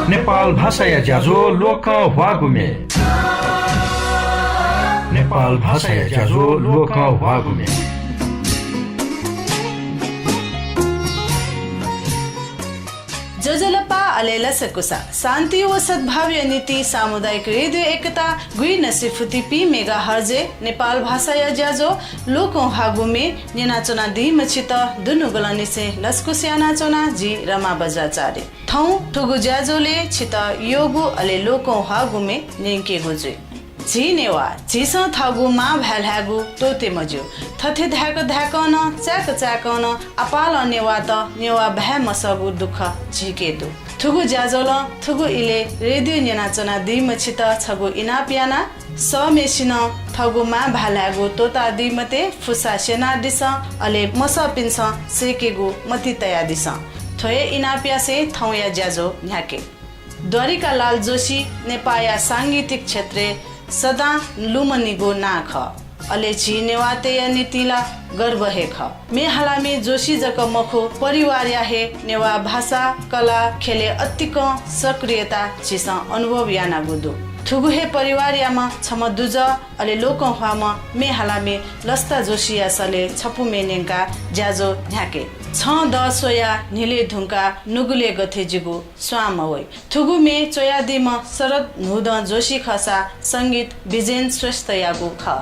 नेपाल भाषा या ज्याझो लोक वागुमे नेपाल भाषा या ज्याझो लोक वागुमे जोजलपा अलेला सकुसा शान्ति व सद्भाव नीति सामुदायिक रेडियो एकता गुई नसिफुति पी मेगा हर्जे नेपाल भाषा या ज्याजो लोकों हागुमे निनाचोना दी मछित दुनु गलानी से लस्कु स्याना चोना जी रमा बजाचारे थौ ठुगु ज्याजोले छित योगु अले लोकों हागुमे निंके गुजे झी नेवा झीस थागु मा भ्यालहागु तोते मज्यो थथे ध्याक ध्याकन च्याक च्याकन अपाल नेवा त नेवा भ्या मसगु दुख झिकेदु थुगु ज्याजोल थुगु इले रेडियो न्यानाचना दी मछित छगु इना पियाना स मेसिन थगु मा भ्यालहागु तोता दी मते फुसा सेना दिस अले मस पिन्स सेकेगु मति तया दिस थोए इना पियासे थौया ज्याजो न्याके द्वारिका लाल जोशी नेपाया सांगीतिक क्षेत्र सदा लुमनिगो नाख अले झिनेवाते या नीतिला गर्व हे ख मे हलामे जोशी जक मखो परिवार या हे नेवा भाषा कला खेले अत्तिक सक्रियता छिस अनुभव याना गुदु थुगु हे परिवार यामा छम दुज अले लोक हवाम मे हलामे लस्ता जोशी या सले छपु मेनेंका ज्याजो ढ्याके छ द सोया निले ढुंका नुगुले गथे जिगु स्वामवै थुगु मे चोया दिम शरद नुद जोशी खसा संगीत बिजेन श्रेष्ठ यागु ख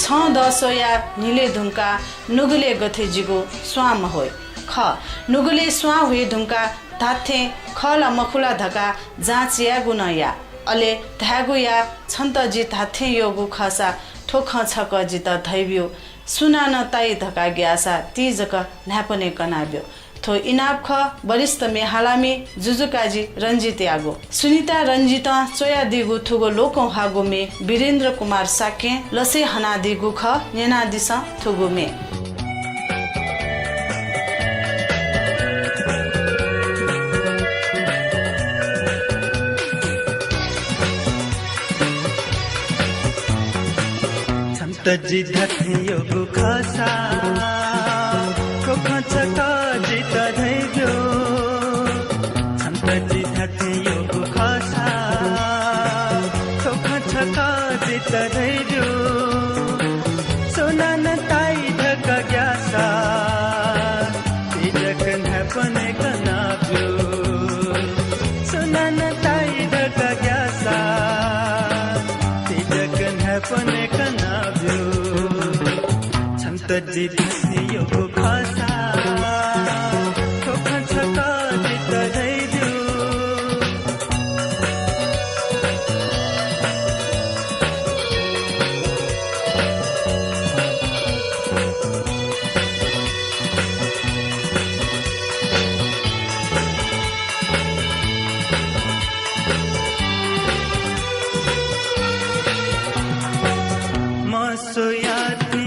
दसोया निले धुम्का नुगुले गथे जिगो स्वाम होय ख नुगुले स्वा हुए धुम्का धाथे खला मखुला धका जाँचिया गुनया अले धागु या छन्त जित हाथे योगु खसा ठोख छक जित धैब्यो सुना न ताई धका ग्यासा तीजक न्यापने कनाब्यो थो इनाप ख वरिष्ठ मे हालामी जुजुकाजी रंजित यागो सुनीता रंजित चोया दिगु थुगो लोको हागो मे वीरेन्द्र कुमार साके लसे हना दिगु ख नेना दिसा थुगु मे तजी धथियो गुखसा कोखा चका जित धैर्यो तजी धथियो गुखसा कोखा चका जित धैर्यो सोना न ताई धक ग्यासा तिजक नपने कनाब्यो सोना न ताई धक ग्यासा तिजक नपने तजी धथियो गुखसा कोखा चका जित धैर्यो मसोयाती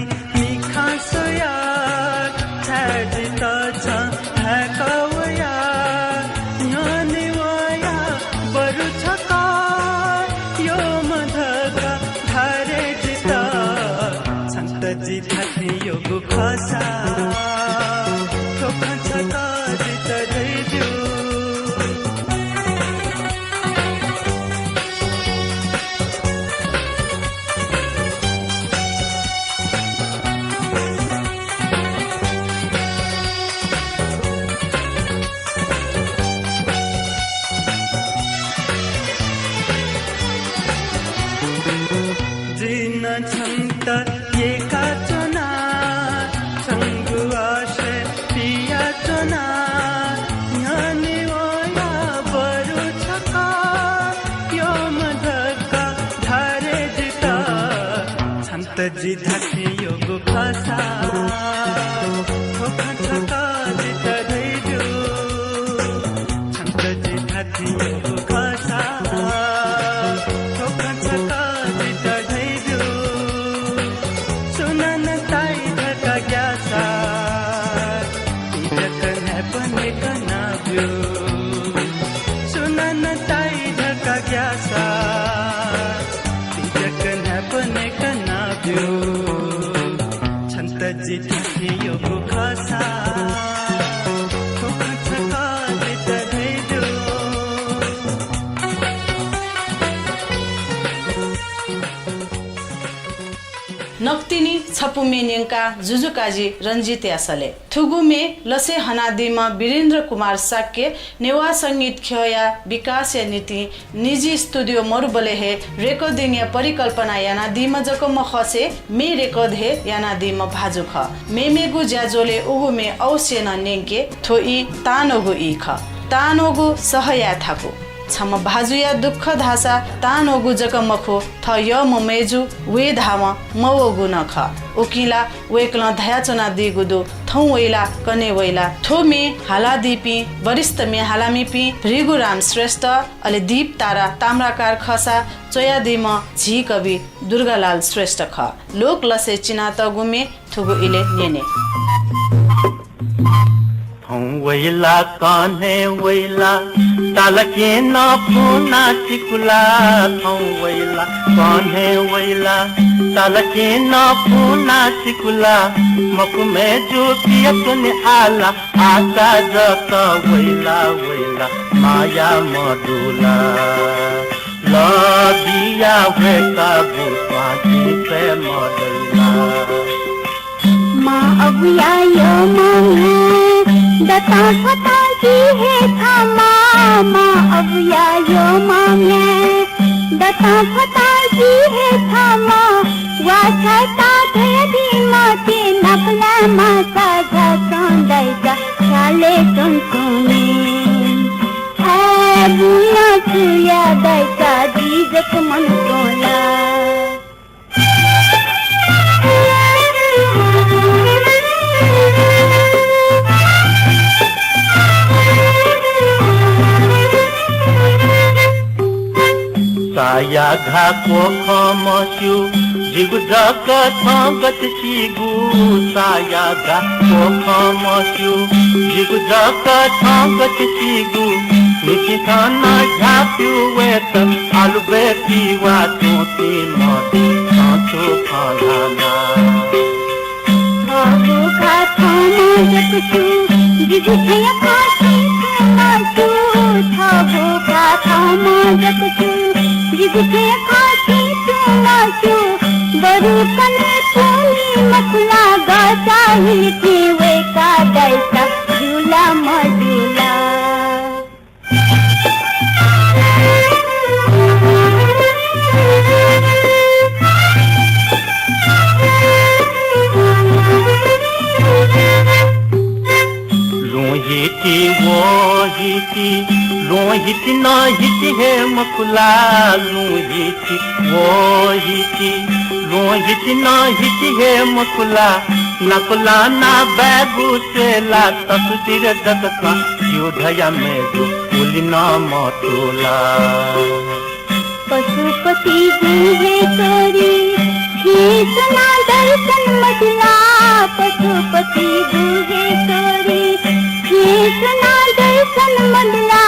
गुखसा कोखा चका जित धैर्यो जिन छन्त ये काचना तजी धथियो गुखसा कोखा चका जित धैर्यो तजी धथियो गुखसा कोखा चका जित धैर्यो सुना न ताई धका ग्यासा तिजक नपने कनाब्यो सुना न ताई धका ग्यासा तिजक नपने तजी धथियो गुखसा कोखा चका जित धैर्यो नक्तिनी छपुमेनियंका जुजुकाजी रंजित यासले थुगुमे लसे हनादिमा वीरेन्द्र कुमार साक्य नेवा संगीत खया विकास या नीति निजी स्टुडियो मरुबले हे रेकर्डिंग या परिकल्पना याना दिम जको मखसे मे रेकर्ड हे याना दिम भाजु ख मेमेगु ज्याजोले उगु मे औसे न नेंके थोई तानोगु ई ख तानोगु सहया थाको छम भाजुया दुःख धासा तानोगु जक मखो थ य ममेजु वे धाम मवगु न ख उकिला वेक्ल धयाचना दिगुदु थौ वैला कने वैला थोमे हाला दिपी वरिष्ठ मे हालामीपी रिगुराम श्रेष्ठ अले दीप तारा ताम्राकार खसा चोया दिम झी कवि दुर्गालाल श्रेष्ठ ख लोक लसे चिनात गुमे थुगु इले नेने वैला कने वैला तालके न फुना चिकुला वैला कने वैला तालके न फुना चिकुला मकुमे जो पियतुन आला आका जक वैला वैला माया मडुला लबिया वेका बुपाती पे मडुला माँ अब आयो माँ दता फता की है थामा माँ अब आयो माँ दता फता की है थामा वाछता घाको खमस्यु जिगु जक थगत चिगु साया घाको खमस्यु जिगु जक थगत चिगु निति थन झाप्यु वेत आलु बेटी वा चोटी मति साँचो फलाना थाबो खाथमा जकछु जिगु छया खाथि मासु थाबो खाथमा जकछु जिगु छया खाथि मासु बरु कने कोली मखला गचाही थिवे का दैसा झूला मझूला लोहिती वो हिती लोहिती न हिती हे मकुला लोहिती वो हिती लोहिती न हिती हे मकुला नकुला ना बैगु सेला तस्दीर दतका योधया में जो पुली न मतुला पशुपति गुहे करी सुना दर्शन मधुला पशुपति गुहे करी सुना दर्शन मधुला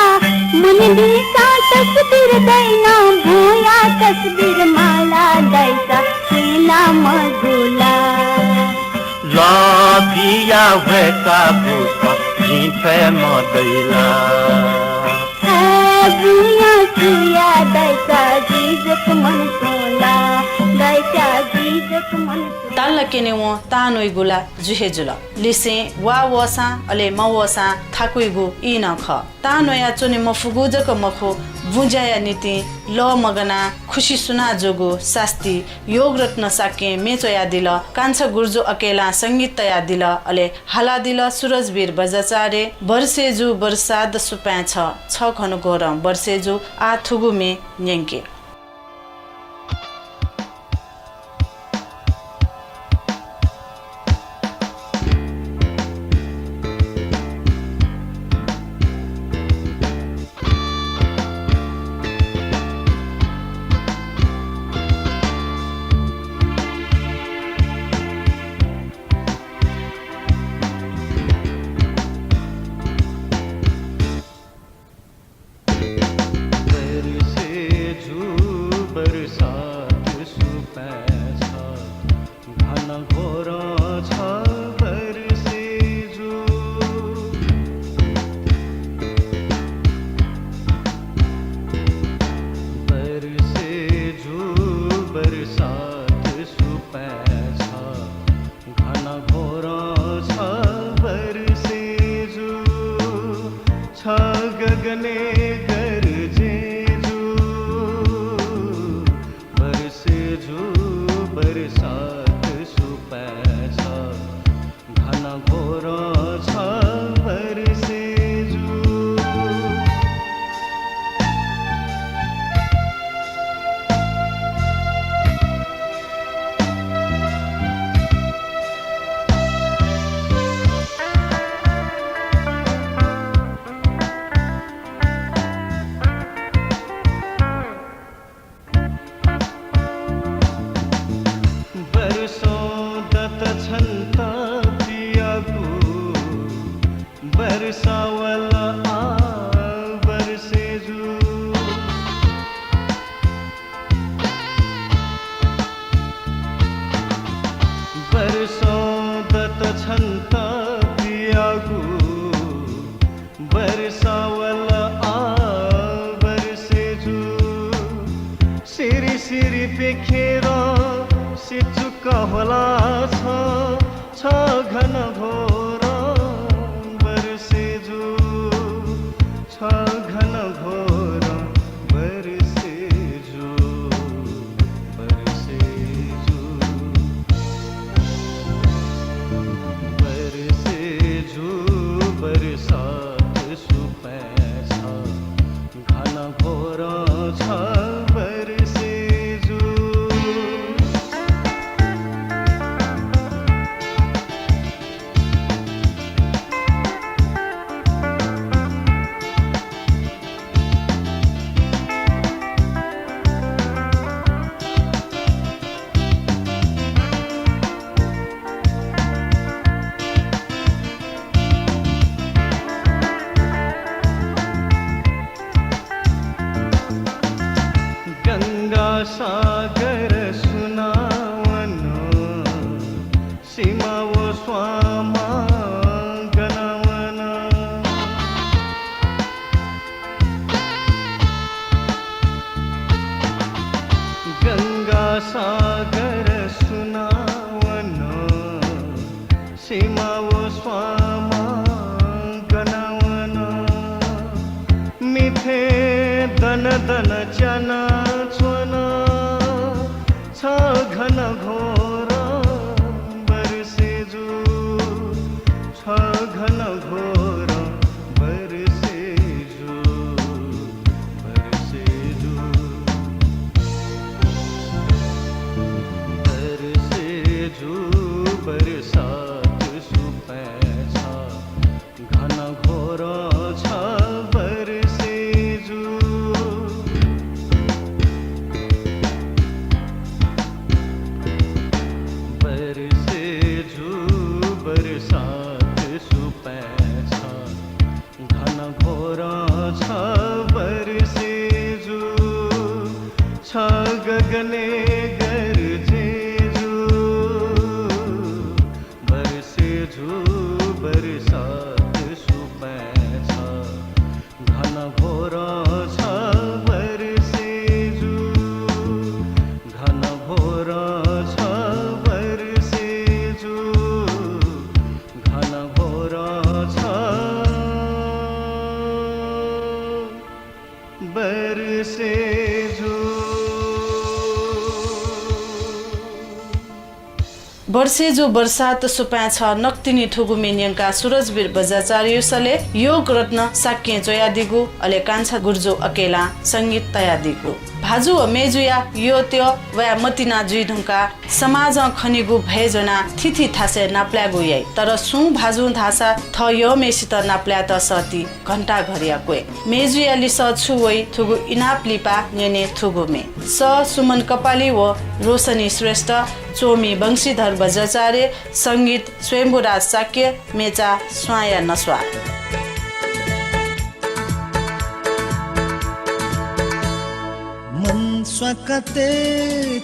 मन दिशा तस्वीर दैना भूया तस्वीर माला दैसा सेना मधुला लाभिया भैसा भूसा जीते मदैला भूया सुया दैसा जीजक मन सोला दैसा जीजक मन ताल केने वो तानोइ गुला जुहे जुल लिसे वा वसा अले म वसा थाकुइगु इ न ख तानोया चोने मफुगु जक मखो बुझाया नीति ल मगना खुशी सुना जोगु शास्ति योग रत्न साके मेचोया दिल कान्छ गुर्जो अकेला संगीत तया दिल अले हाला दिल सूरजवीर बजाचारे वर्षेजु बरसात सुपा छ खनु गरम वर्षेजु आ थुगु मे न्यंके सागर सुनावन सीमा वो स्वामा गनावन मिथे दन दन चना च्वन छ घन घोर बरसेजु छ घन घोर बरसेजु बरसेजु बरसेजु बरसात सुपैछा घन घोर छ बरसेजु बरसेजु बरसात सुपैछा घन घोर छ बरसेजु छ गगने गरजेजु बरसेजु बरसात सुपैछा घन घोर छ बरसेजु घन घोर छ बरसेजु घन घोर छ बरसेजु वर्षेजो बर्सात सुपा छ नक्तिनी ठुगु मेन्यङका सुरजवीर बजाचार्यसले योग रत्न साक्य जोयादिगु अले कान्छा गुर्जो अकेला संगीत तयादिगु भाजु मेजुया यो त्यो वा मतिना जुइ ढंका समाज खनिगु भएजना थिथि थासे नाप्ल्यागु यै तर सु भाजु धासा थ यो मेसित नाप्ल्या त सती घण्टा घरिया कोए मेजुया लिस छु वइ थुगु इनाप लिपा नेने थुगु मे स सुमन कपाली व रोशनी श्रेष्ठ चोमी बंशीधर बजाचार्य संगीत स्वयम्भुराज साक्य मेचा स्वाया नस्वा मन स्वाकते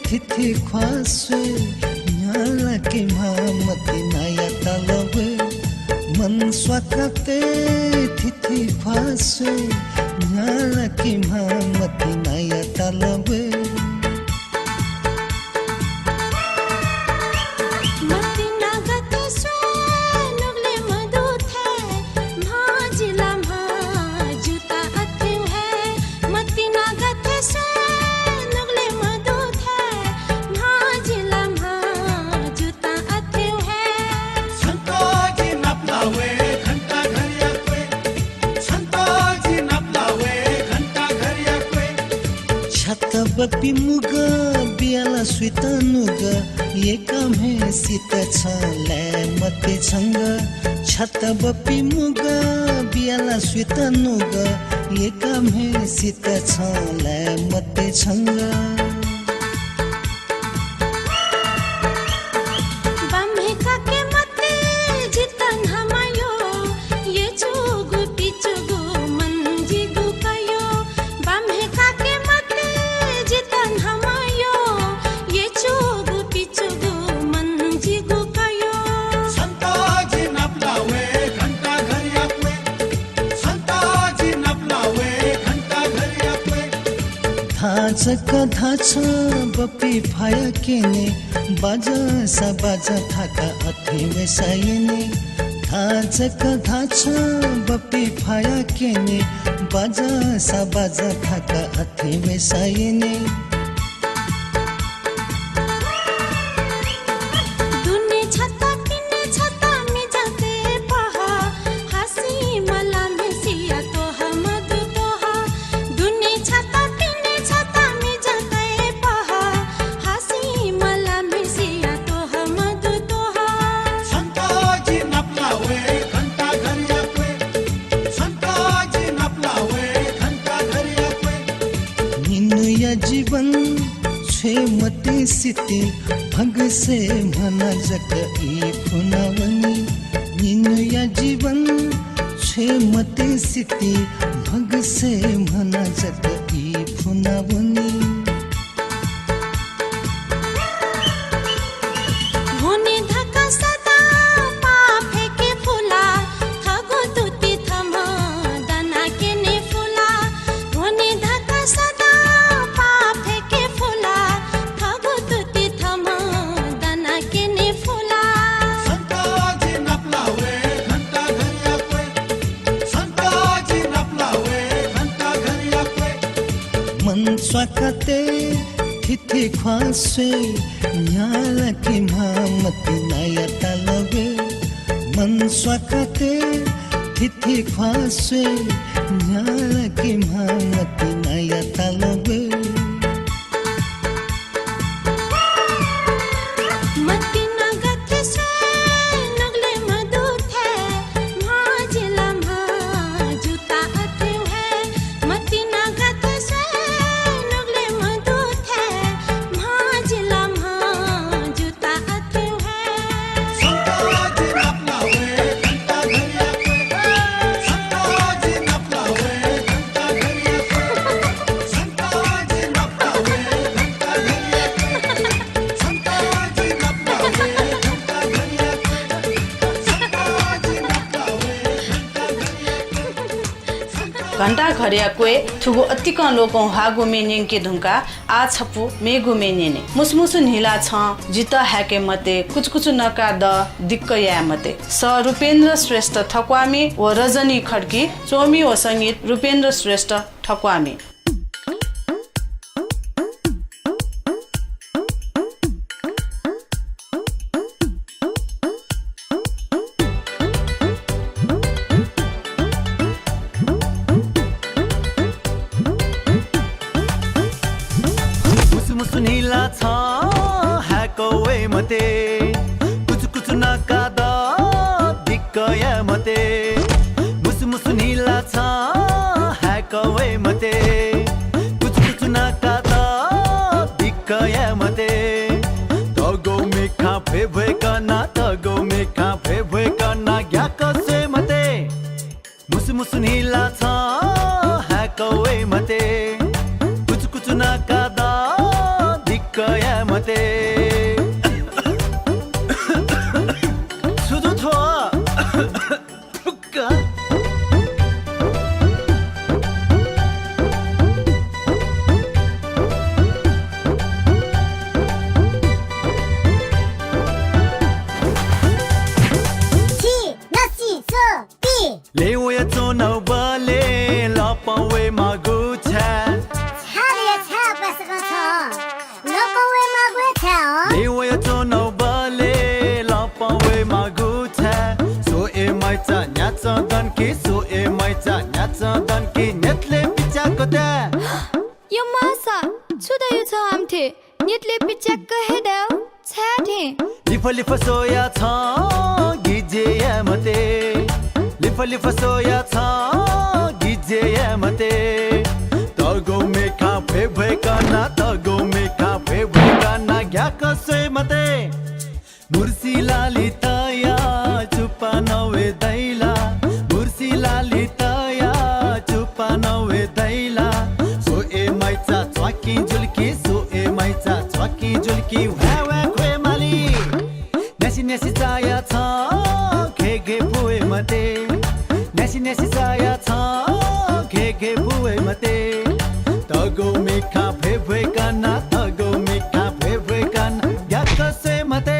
थिथि ख्वासु न्याला के मामति नाया तलब मन स्वाकते थिथि ख्वासु न्याला के मामति नाया तलब बपी मुग बियाला स्वितनुग एका मेसित छ ल्यामते छंग छत बपी मुग बियाला स्वितनुग एका मेसित छ ल्यामते छंग कथा छ बपी फाया केने बाजा सा बाजा थाका अथे वसायने थाच कथा छ बपी फाया केने बाजा सा बाजा थाका अथे वसायने सिटी भग से मना जक ई फुनावनी निनुया जीवन छे मते सिटी भग से मना जक ई फुनावनी स्वाकते थिथि ख्वास्वे न्यालकी मामती नाया तालबे मन स्वाकते थिथि ख्वास्वे न्यालकी मामती नाया तालबे घंटा घरिया कोए थुगो अतिक लोकौ हागो मेनिङ के धुंका आ छपु मेगु मेनेने मुसमुसु नीला छ जित हाके मते कुचकुचु नका द दिक्क या मते स रूपेन्द्र श्रेष्ठ ठक्वामी व रजनी खड्की चोमी व संगीत रूपेन्द्र श्रेष्ठ ठक्वामी सुनीला छ ह्याको वे मते कुचु कुचु नका द दिक्कया मते मुसु नीला छ ह्याको वे मते कुचु कुचु नका द दिक्कया मते तगो मेखा फेभे कना तगो मेखा फेभे कना ग्याको से मते मुसु नीला छ ह्याको वे मते कुचु कुचु नका द दिक्कया मते सुदु थो फुक्का लेवया चोनौ बले लपावे मागुछा लेवया चोनौ बले लपावे मागुछा सो ए माइचा न्याचा दनकी सो ए माइचा न्याचा दनकी नेटले पिचाको दा यो मासा छुदा यो छ आमथे नेटले पिचाक हेदाउ छाथे लिफ सोया छ गिजेया मते लिफ सोया छ गिजेया मते तगो मेखा फेभे कना तगो मेखा फेभे कना ग्याको से मते मुर्सी लाली तया चुपा नवे दैला मुर्सी लाली तया चुपा नवे दैला सो ए माइचा चवाकी जुल्की सो ए माइचा चवाकी जुल्की ह्यावा ख्वे माली नेसी चाया छ घे पुए मते नेसी चाया छ घे पुए मते तगो मेखा फेभे कना तगो मेखा फेभे कना ग्याको से मते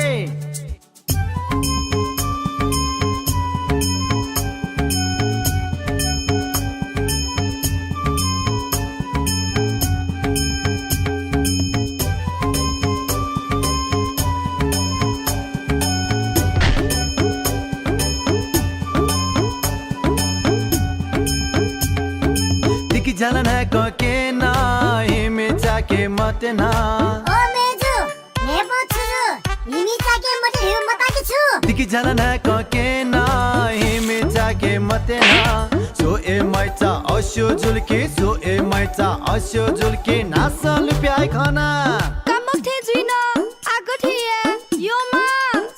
जलन है के ना हिमे चाके मते ना ओ मेजु नेपो छु हिमी चाके मते हिउ मताकी छु दिकी जलन है के ना हिमे चाके मते ना सो ए माइचा अस्यो जुल्की सो ए माइचा अस्यो जुल्की नासल प्याइ खाना कामक थे जुइना आगो थिए यो मा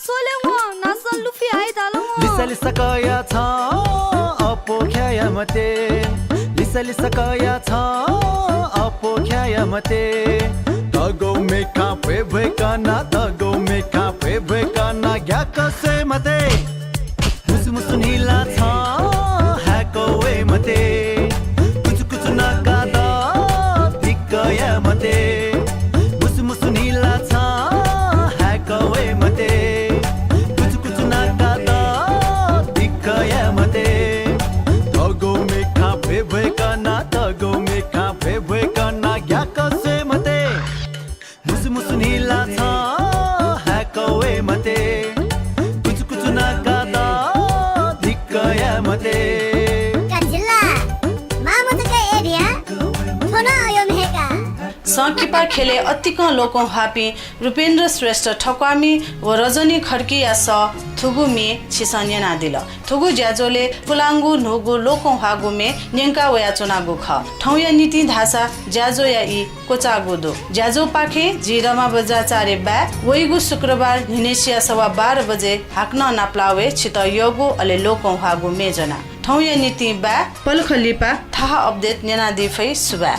सोले व नासल लुफी आइ तालो लिसा कया छ अपो ख्याया मते लिसा कया छ अपो ख्याया मते तगो मेखा फेभे कना तगो मेखा फेभे कना ग्याको से मते मुसु नीला छ ह्याको वे मते कुचु कुचु नका द दिक्कया मते मुसु नीला छ ह्याको वे मते कुचु कुचु नका द दिक्कया मते तगो मेखा फेभे कना तगो मेखा फेभे कना ग्याको लिपा खेले अतिक लोकौं हापी रूपेन्द्र श्रेष्ठ ठक्वामी व रजनी खड्की या स थुगुमे छिसन्यना दिल थुगु ज्याजोले पुलाङ्गु नुगु लोकौं हागुमे न्यङ्का वया चुनागु ख ठौया नीति धासा ज्याजो या इ कोचागु दो ज्याजो पाखे जिरमा बजाचारे बा वैगु शुक्रबार निनेसिया सवा 12 बजे हाक्न नाप्लावे छित योगु अले लोकौं हागु मेजना ठौया नीति बा पलखलिपा थाहा अपडेट नेना दिफै सुबा